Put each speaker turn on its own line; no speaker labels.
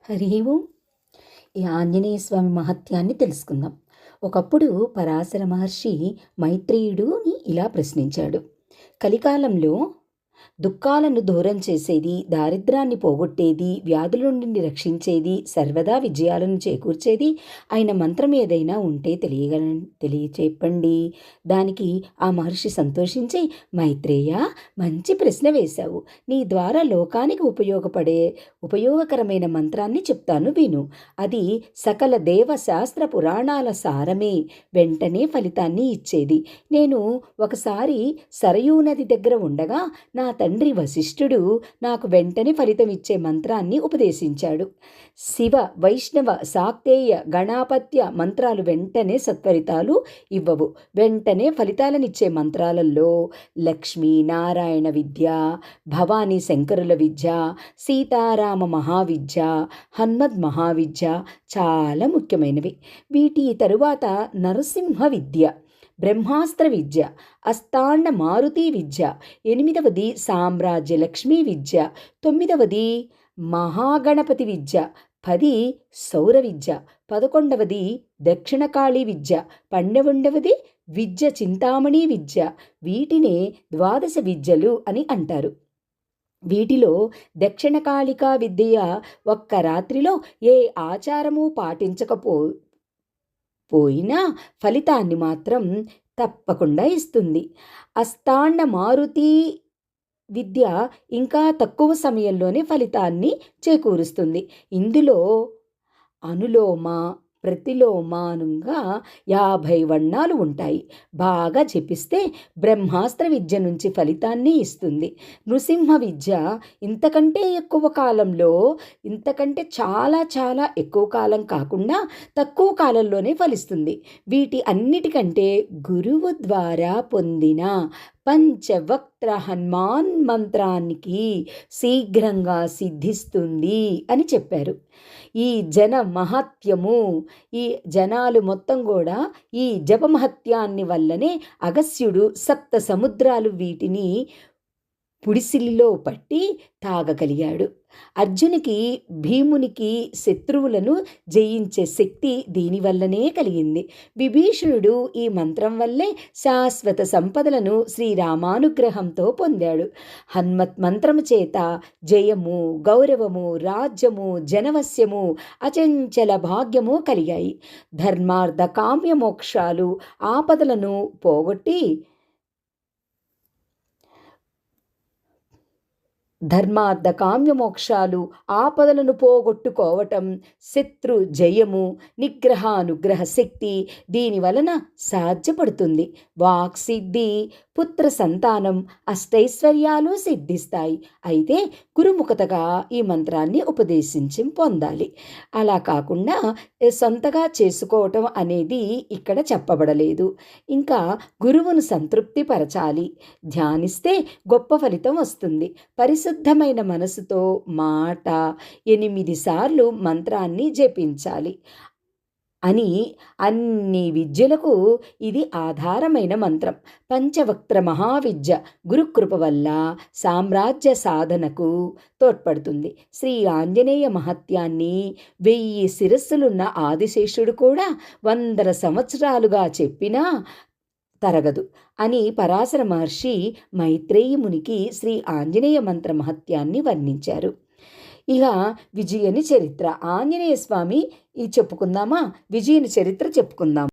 హరి ఓం. ఈ ఆంజనేయ స్వామి మహత్యాన్ని తెలుసుకుందాం. ఒకప్పుడు పరాశర మహర్షి మైత్రేయుడుని ఇలా ప్రశ్నించాడు. కలికాలంలో దుఃఖాలను దూరం చేసేది, దారిద్రాన్ని పోగొట్టేది, వ్యాధుల నుండి రక్షించేది, సర్వదా విజయాలను చేకూర్చేది ఆయన మంత్రం ఏదైనా ఉంటే తెలియచెప్పండి. దానికి ఆ మహర్షి సంతోషించి, మైత్రేయ, మంచి ప్రశ్న వేశావు. నీ ద్వారా లోకానికి ఉపయోగకరమైన మంత్రాన్ని చెప్తాను, విను. అది సకల దేవశాస్త్ర పురాణాల సారమే, వెంటనే ఫలితాన్ని ఇచ్చేది. నేను ఒకసారి సరయూ నది దగ్గర ఉండగా నా తండ్రి వశిష్ఠుడు నాకు వెంటనే ఫలితం ఇచ్చే మంత్రాన్ని ఉపదేశించాడు. శివ, వైష్ణవ, శాక్తేయ, గణాపత్య మంత్రాలు వెంటనే సత్ఫలితాలు ఇవ్వవు. వెంటనే ఫలితాలనిచ్చే మంత్రాలలో లక్ష్మీ నారాయణ విద్య, భవానీ శంకరుల విద్య, సీతారామ మహావిద్య, హన్మద్ మహావిద్య చాలా ముఖ్యమైనవి. వీటి తరువాత నరసింహ విద్య, బ్రహ్మాస్త్ర విద్య, అస్తాండ మారుతి విద్య, 8వది సామ్రాజ్య లక్ష్మీ విద్య, 9వది మహాగణపతి విద్య, 10 సౌర విద్య, 11వది దక్షిణకాళీ విద్య, 12వది విద్య చింతామణి విద్య. వీటినే ద్వాదశ విద్యలు అని అంటారు. వీటిలో దక్షిణకాళికా విద్య ఒక్క రాత్రిలో ఏ ఆచారము పోయినా ఫలితాన్ని మాత్రం తప్పకుండా ఇస్తుంది. అస్తాండ మారుతి విద్య ఇంకా తక్కువ సమయంలోనే ఫలితాన్ని చేకూరుస్తుంది. ఇందులో అనులోమ ప్రతిలోమానంగా 50 వర్ణాలు ఉంటాయి. బాగా జపిస్తే బ్రహ్మాస్త్ర విద్య నుంచి ఫలితాన్ని ఇస్తుంది. నృసింహ విద్య ఇంతకంటే చాలా చాలా ఎక్కువ కాలం కాకుండా తక్కువ కాలంలోనే ఫలిస్తుంది. వీటి అన్నిటికంటే గురువు ద్వారా పొందిన పంచవక్త్ర హనుమాన్ మంత్రానికి శీఘ్రంగా సిద్ధిస్తుంది అని చెప్పారు. ఈ జన మహత్యము, ఈ జనాలు మొత్తం కూడా ఈ జపమహత్యాన్ని వల్లనే అగస్త్యుడు 7 సముద్రాలు వీటిని పుడిసిలిలో పట్టి తాగగలిగాడు. అర్జునికి, భీమునికి శత్రువులను జయించే శక్తి దీనివల్లనే కలిగింది. విభీషణుడు ఈ మంత్రం వల్లే శాశ్వత సంపదలను శ్రీరామానుగ్రహంతో పొందాడు. హనుమత్ మంత్రము చేత జయము, గౌరవము, రాజ్యము, జనవశ్యము, అచంచల భాగ్యము కలిగాయి. ధర్మార్థ కామ్య మోక్షాలు ఆపదలను పోగొట్టి ధర్మార్థ కామ్యమోక్షాలు ఆపదలను పోగొట్టుకోవటం, శత్రు జయము, నిగ్రహానుగ్రహ శక్తి దీని వలన సాధ్యపడుతుంది. వాక్సిద్ధి, పుత్ర సంతానం, అష్టైశ్వర్యాలు సిద్ధిస్తాయి. అయితే గురుముఖతగా ఈ మంత్రాన్ని ఉపదేశించి పొందాలి. అలా కాకుండా సొంతగా చేసుకోవటం అనేది ఇక్కడ చెప్పబడలేదు. ఇంకా గురువును సంతృప్తి పరచాలి. ధ్యానిస్తే గొప్ప ఫలితం వస్తుంది. పరిశుద్ధమైన మనసుతో మాట 8 సార్లు మంత్రాన్ని జపించాలి అని అన్ని విద్యలకు ఇది ఆధారమైన మంత్రం. పంచవక్త్ర మహావిద్య గురుకృప వల్ల సామ్రాజ్య సాధనకు తోడ్పడుతుంది. శ్రీ ఆంజనేయ మహత్యాన్ని 1000 శిరస్సులున్న ఆదిశేషుడు కూడా 100 సంవత్సరాలుగా చెప్పినా తరగదు అని పరాశర మహర్షి మైత్రేయి మునికి శ్రీ ఆంజనేయ మంత్ర మహత్యాన్ని వర్ణించారు. ఇక విజయుని చరిత్ర, ఆంజనేయ స్వామి చెప్పుకుందామా? విజయుని చరిత్ర చెప్పుకుందాం.